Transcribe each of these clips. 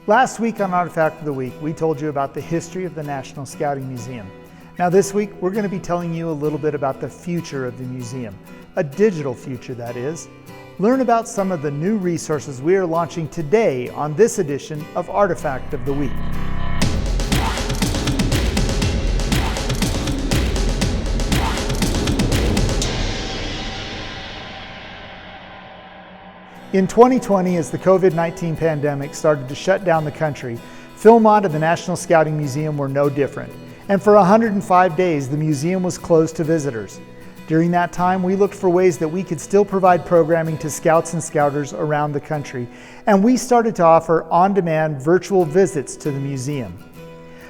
Last week on Artifact of the Week, we told you about the history of the National Scouting Museum. Now this week, we're going to be telling you a little bit about the future of the museum, a digital future that is. Learn about some of the new resources we are launching today on this edition of Artifact of the Week. In 2020, as the COVID-19 pandemic started to shut down the country, Philmont and the National Scouting Museum were no different. And for 105 days, the museum was closed to visitors. During that time, we looked for ways that we could still provide programming to scouts and scouters around the country, and we started to offer on-demand virtual visits to the museum.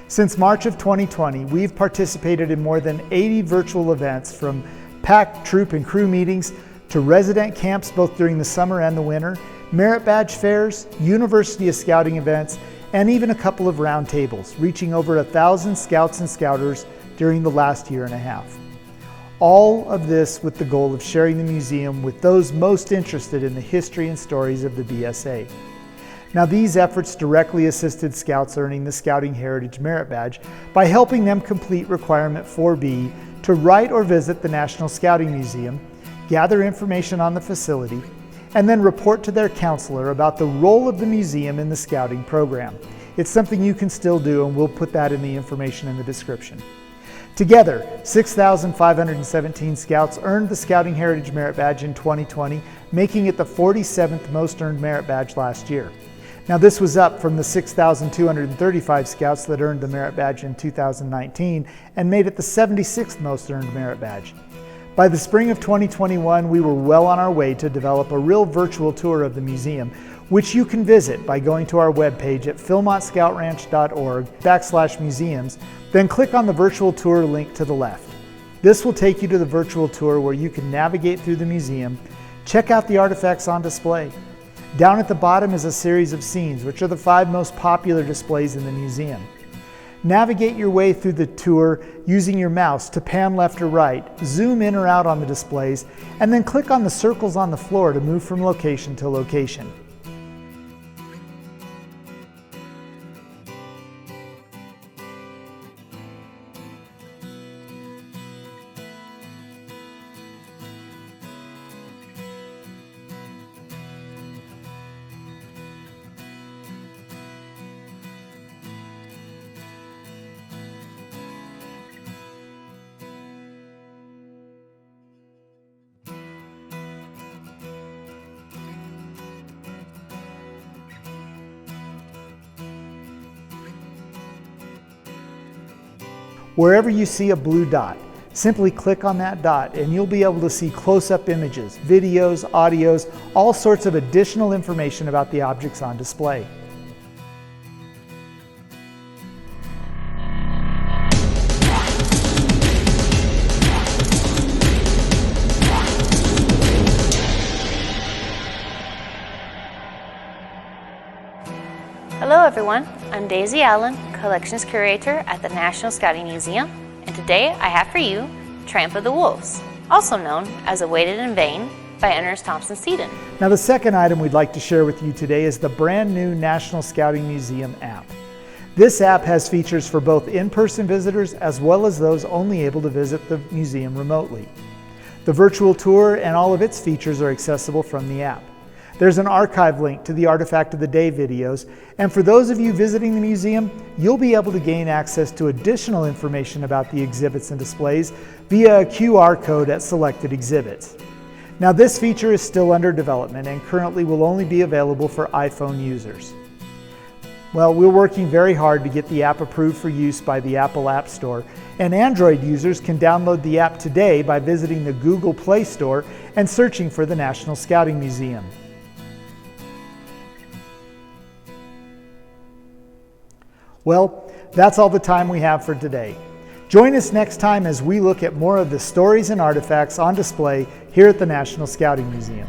Since March of 2020, we've participated in more than 80 virtual events, from packed troop and crew meetings to resident camps both during the summer and the winter, merit badge fairs, University of Scouting events, and even a couple of roundtables, reaching over 1,000 scouts and scouters during the last year and a half. All of this with the goal of sharing the museum with those most interested in the history and stories of the BSA. Now, these efforts directly assisted scouts earning the Scouting Heritage Merit Badge by helping them complete Requirement 4B to write or visit the National Scouting Museum, gather information on the facility, and then report to their counselor about the role of the museum in the scouting program. It's something you can still do, and we'll put that in the information in the description. Together, 6,517 scouts earned the Scouting Heritage Merit Badge in 2020, making it the 47th most earned merit badge last year. Now, this was up from the 6,235 scouts that earned the merit badge in 2019 and made it the 76th most earned merit badge. By the spring of 2021, we were well on our way to develop a real virtual tour of the museum, which you can visit by going to our webpage at philmontscoutranch.org/museums, then click on the virtual tour link to the left. This will take you to the virtual tour where you can navigate through the museum, check out the artifacts on display. Down at the bottom is a series of scenes, which are the 5 most popular displays in the museum. Navigate your way through the tour using your mouse to pan left or right, zoom in or out on the displays, and then click on the circles on the floor to move from location to location. Wherever you see a blue dot, simply click on that dot and you'll be able to see close-up images, videos, audios, all sorts of additional information about the objects on display. Hello everyone, I'm Daisy Allen, Collections Curator at the National Scouting Museum, and today I have for you Tramp of the Wolves, also known as A Waited in Vain by Ernest Thompson Seton. Now, the second item we'd like to share with you today is the brand new National Scouting Museum app. This app has features for both in-person visitors as well as those only able to visit the museum remotely. The virtual tour and all of its features are accessible from the app. There's an archive link to the Artifact of the Day videos, and for those of you visiting the museum, you'll be able to gain access to additional information about the exhibits and displays via a QR code at selected exhibits. Now, this feature is still under development and currently will only be available for iPhone users. Well, we're working very hard to get the app approved for use by the Apple App Store, and Android users can download the app today by visiting the Google Play Store and searching for the National Scouting Museum. Well, that's all the time we have for today. Join us next time as we look at more of the stories and artifacts on display here at the National Scouting Museum.